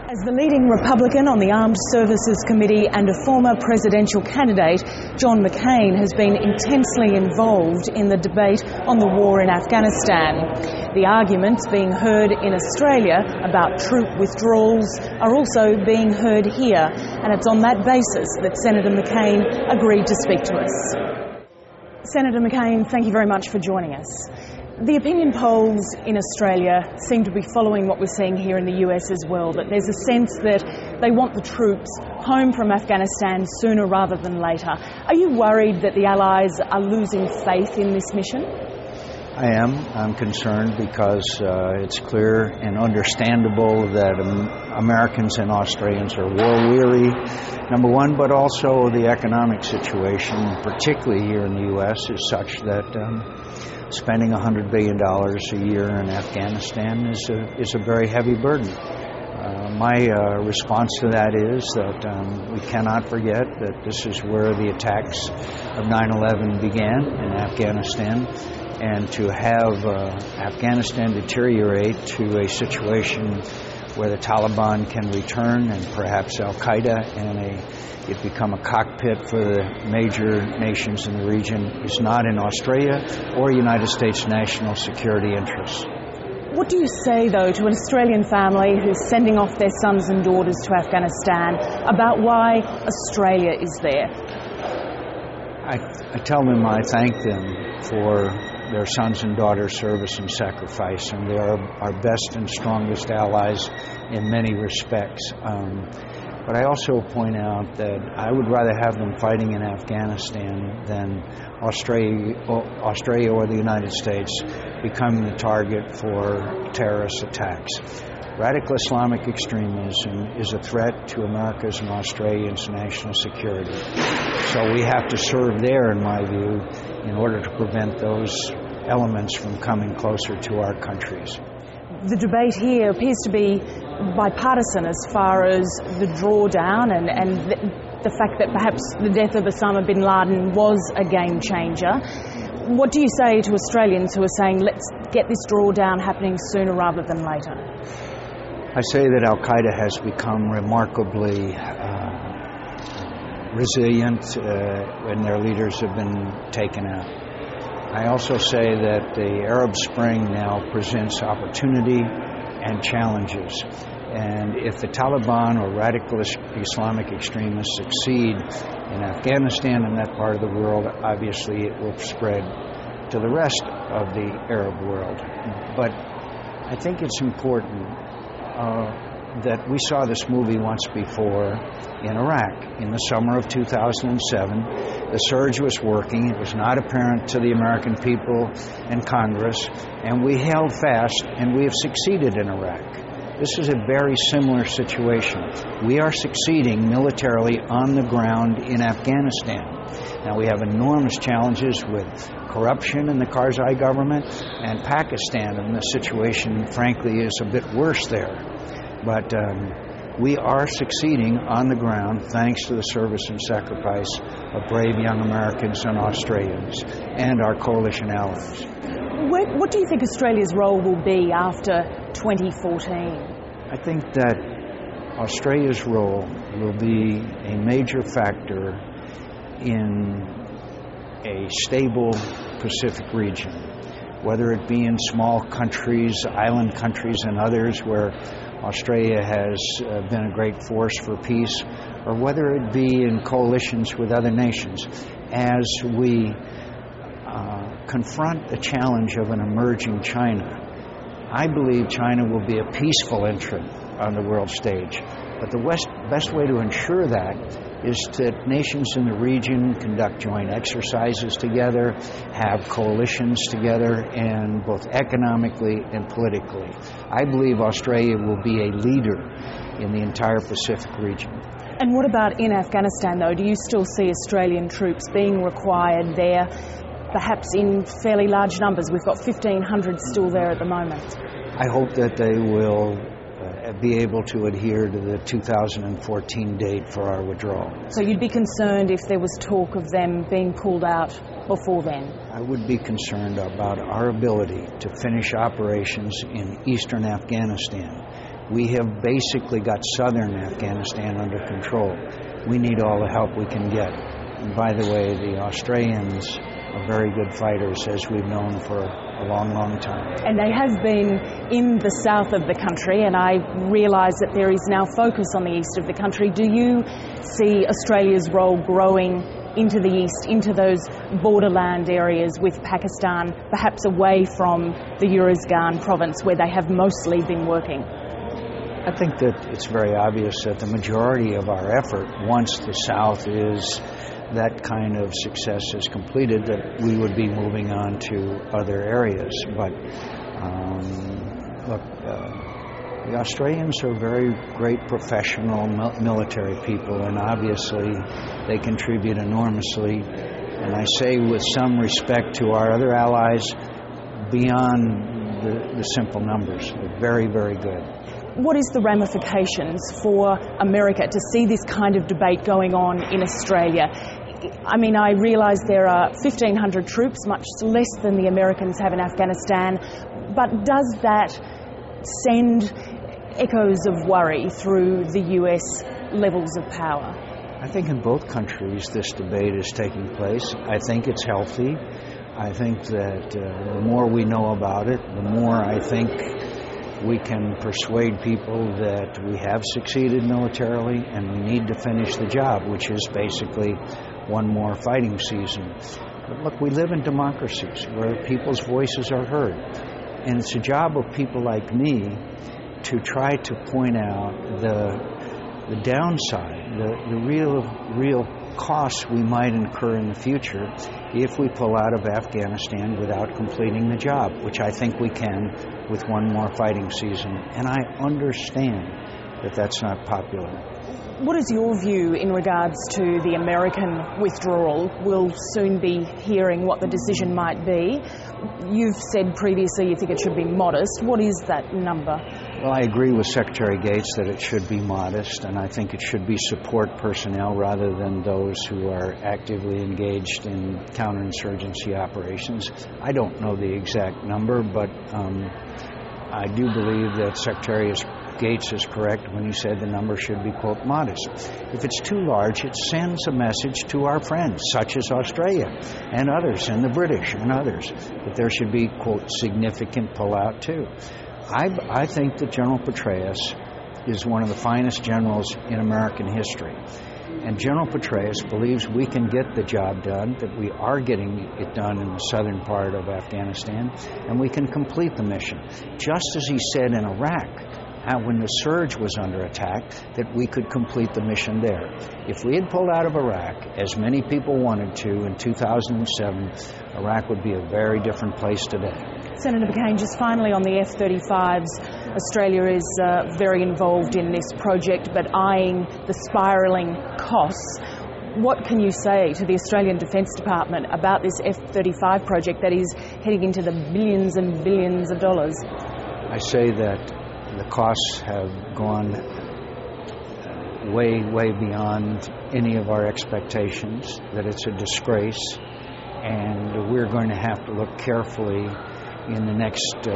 As the leading Republican on the Armed Services Committee and a former presidential candidate, John McCain has been intensely involved in the debate on the war in Afghanistan. The arguments being heard in Australia about troop withdrawals are also being heard here, and it's on that basis that Senator McCain agreed to speak to us. Senator McCain, thank you very much for joining us. The opinion polls in Australia seem to be following what we're seeing here in the US as well, that there's a sense that they want the troops home from Afghanistan sooner rather than later. Are you worried that the Allies are losing faith in this mission? I am. I'm concerned because it's clear and understandable that Americans and Australians are war-weary, number one, but also the economic situation, particularly here in the U.S., is such that spending $100 billion a year in Afghanistan is a very heavy burden. My response to that is that we cannot forget that this is where the attacks of 9/11 began in Afghanistan, and to have Afghanistan deteriorate to a situation where the Taliban can return and perhaps Al-Qaeda and it become a cockpit for the major nations in the region is not in Australia or United States national security interests. What do you say, though, to an Australian family who's sending off their sons and daughters to Afghanistan about why Australia is there? I tell them I thank them for their sons' and daughters' service and sacrifice, and they are our best and strongest allies in many respects. But I also point out that I would rather have them fighting in Afghanistan than Australia or the United States becoming the target for terrorist attacks. Radical Islamic extremism is a threat to America's and Australians' national security. So we have to serve there, in my view, in order to prevent those elements from coming closer to our countries. The debate here appears to be bipartisan as far as the drawdown and the fact that perhaps the death of Osama bin Laden was a game changer. What do you say to Australians who are saying, let's get this drawdown happening sooner rather than later? I say that Al-Qaeda has become remarkably resilient when their leaders have been taken out. I also say that the Arab Spring now presents opportunity and challenges. And if the Taliban or radical Islamic extremists succeed in Afghanistan and that part of the world, obviously it will spread to the rest of the Arab world. But I think it's important that we saw this movie once before in Iraq in the summer of 2007. The surge was working. It was not apparent to the American people and Congress, and we held fast, and we have succeeded in Iraq. This is a very similar situation. We are succeeding militarily on the ground in Afghanistan. Now, we have enormous challenges with corruption in the Karzai government and Pakistan, and the situation, frankly, is a bit worse there. But we are succeeding on the ground thanks to the service and sacrifice of brave young Americans and Australians and our coalition allies. What do you think Australia's role will be after 2014? I think that Australia's role will be a major factor in a stable Pacific region, whether it be in small countries, island countries, and others where Australia has been a great force for peace, or whether it be in coalitions with other nations. As we confront the challenge of an emerging China, I believe China will be a peaceful entrant on the world stage. But the best way to ensure that is that nations in the region conduct joint exercises together, have coalitions together, and both economically and politically. I believe Australia will be a leader in the entire Pacific region. And what about in Afghanistan, though? Do you still see Australian troops being required there, perhaps in fairly large numbers? We've got 1,500 still there at the moment. I hope that they will be able to adhere to the 2014 date for our withdrawal. So you'd be concerned if there was talk of them being pulled out before then? I would be concerned about our ability to finish operations in eastern Afghanistan We have basically got southern Afghanistan under control. We need all the help we can get. And by the way, the Australians are very good fighters, as we've known for a long, long time. And they have been in the south of the country, and I realise that there is now focus on the east of the country. Do you see Australia's role growing into the east, into those borderland areas with Pakistan, perhaps away from the Uruzgan province where they have mostly been working? I think that it's very obvious that the majority of our effort, once the South is that kind of success is completed, that we would be moving on to other areas. But look, the Australians are very great professional military people, and obviously they contribute enormously. And I say with some respect to our other allies, beyond the simple numbers. They're very, very good. What is the ramifications for America to see this kind of debate going on in Australia? I mean, I realise there are 1,500 troops, much less than the Americans have in Afghanistan, but does that send echoes of worry through the US levels of power? I think in both countries this debate is taking place. I think it's healthy. I think that the more we know about it, the more I think we can persuade people that we have succeeded militarily and we need to finish the job, which is basically one more fighting season. But look, we live in democracies where people's voices are heard. And it's a job of people like me to try to point out the downside, the real costs we might incur in the future if we pull out of Afghanistan without completing the job, which I think we can with one more fighting season. And I understand that that's not popular. What is your view in regards to the American withdrawal? We'll soon be hearing what the decision might be. You've said previously you think it should be modest. What is that number? Well, I agree with Secretary Gates that it should be modest, and I think it should be support personnel rather than those who are actively engaged in counterinsurgency operations. I don't know the exact number, but I do believe that Secretary Gates is correct when he said the number should be, quote, modest. If it's too large, it sends a message to our friends, such as Australia and others, and the British and others, that there should be, quote, significant pullout too. I think that General Petraeus is one of the finest generals in American history. And General Petraeus believes we can get the job done, that we are getting it done in the southern part of Afghanistan, and we can complete the mission. Just as he said in Iraq, when the surge was under attack, that we could complete the mission there. If we had pulled out of Iraq, as many people wanted to in 2007, Iraq would be a very different place today. Senator McCain, just finally on the F-35s, Australia is very involved in this project, but eyeing the spiralling costs. What can you say to the Australian Defence Department about this F-35 project that is heading into the billions and billions of dollars? I say that the costs have gone way, way beyond any of our expectations, that it's a disgrace, and we're going to have to look carefully in the next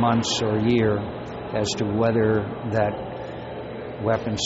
months or year as to whether that weapon